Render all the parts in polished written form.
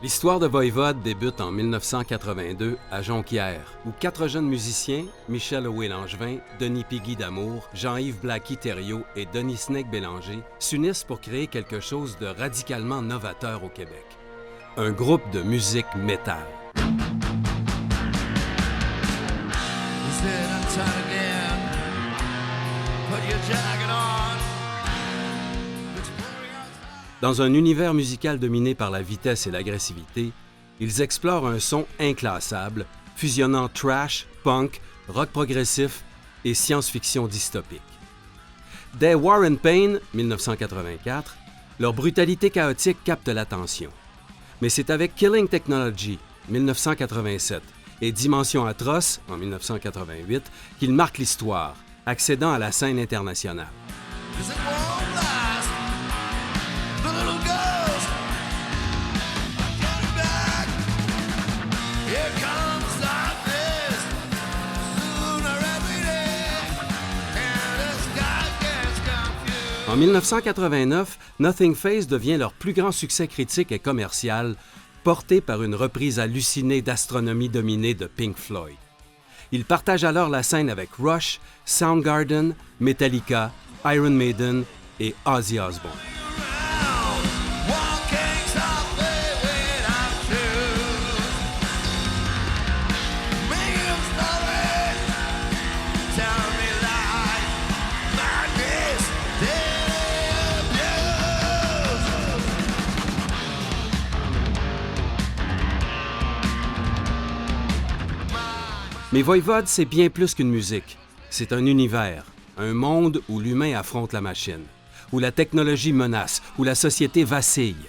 L'histoire de Voivode débute en 1982 à Jonquière, où 4 jeunes musiciens, Michel Houé-Langevin, Denis Piggy d'Amour, Jean-Yves Blacky-Thériault et Denis Snake Bélanger, s'unissent pour créer quelque chose de radicalement novateur au Québec. Un groupe de musique métal. Dans un univers musical dominé par la vitesse et l'agressivité, ils explorent un son inclassable, fusionnant thrash, punk, rock progressif et science-fiction dystopique. Dès War and Pain, 1984, leur brutalité chaotique capte l'attention. Mais c'est avec Killing Technology, 1987, et Dimension atroce, en 1988, qu'ils marquent l'histoire, accédant à la scène internationale. En 1989, Nothing Phase devient leur plus grand succès critique et commercial, porté par une reprise hallucinée d'Astronomie dominée de Pink Floyd. Ils partagent alors la scène avec Rush, Soundgarden, Metallica, Iron Maiden et Ozzy Osbourne. Mais Voivode, c'est bien plus qu'une musique. C'est un univers, un monde où l'humain affronte la machine, où la technologie menace, où la société vacille.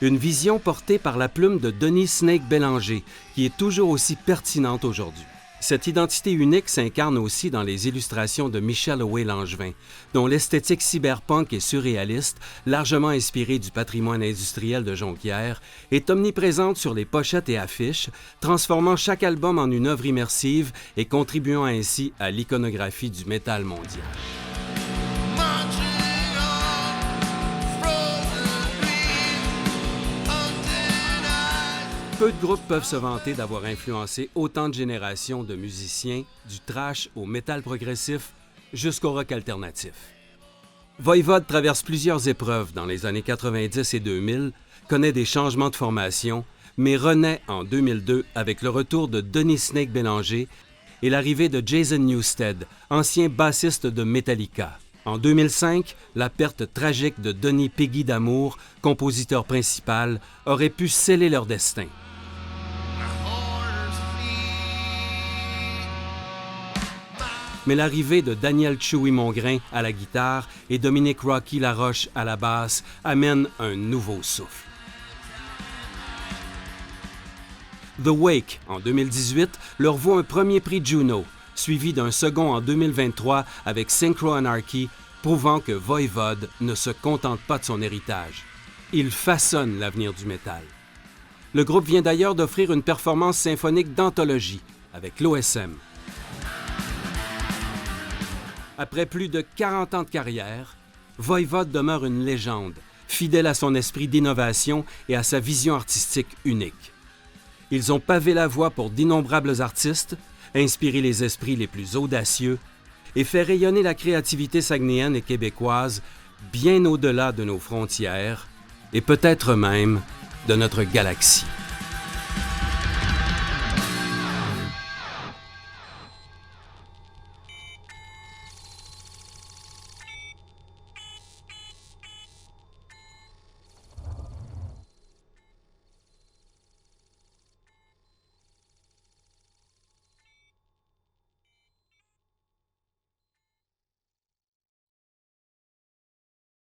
Une vision portée par la plume de Denis Snake Bélanger, qui est toujours aussi pertinente aujourd'hui. Cette identité unique s'incarne aussi dans les illustrations de Michel Houé-Langevin, dont l'esthétique cyberpunk et surréaliste, largement inspirée du patrimoine industriel de Jonquière, est omniprésente sur les pochettes et affiches, transformant chaque album en une œuvre immersive et contribuant ainsi à l'iconographie du métal mondial. Peu de groupes peuvent se vanter d'avoir influencé autant de générations de musiciens, du thrash au métal progressif jusqu'au rock alternatif. Voivode traverse plusieurs épreuves dans les années 90 et 2000, connaît des changements de formation, mais renaît en 2002 avec le retour de Denis Snake Bélanger et l'arrivée de Jason Newsted, ancien bassiste de Metallica. En 2005, la perte tragique de Denis Piggy d'Amour, compositeur principal, aurait pu sceller leur destin. Mais l'arrivée de Daniel Chewy Mongrain à la guitare et Dominique Rocky Laroche à la basse amène un nouveau souffle. The Wake, en 2018, leur vaut un premier prix Juno, suivi d'un second en 2023 avec Synchro Anarchy, prouvant que Voivode ne se contente pas de son héritage. Il façonne l'avenir du métal. Le groupe vient d'ailleurs d'offrir une performance symphonique d'anthologie avec l'OSM. Après plus de 40 ans de carrière, Voivode demeure une légende, fidèle à son esprit d'innovation et à sa vision artistique unique. Ils ont pavé la voie pour d'innombrables artistes, inspiré les esprits les plus audacieux et fait rayonner la créativité saguenayenne et québécoise bien au-delà de nos frontières et peut-être même de notre galaxie.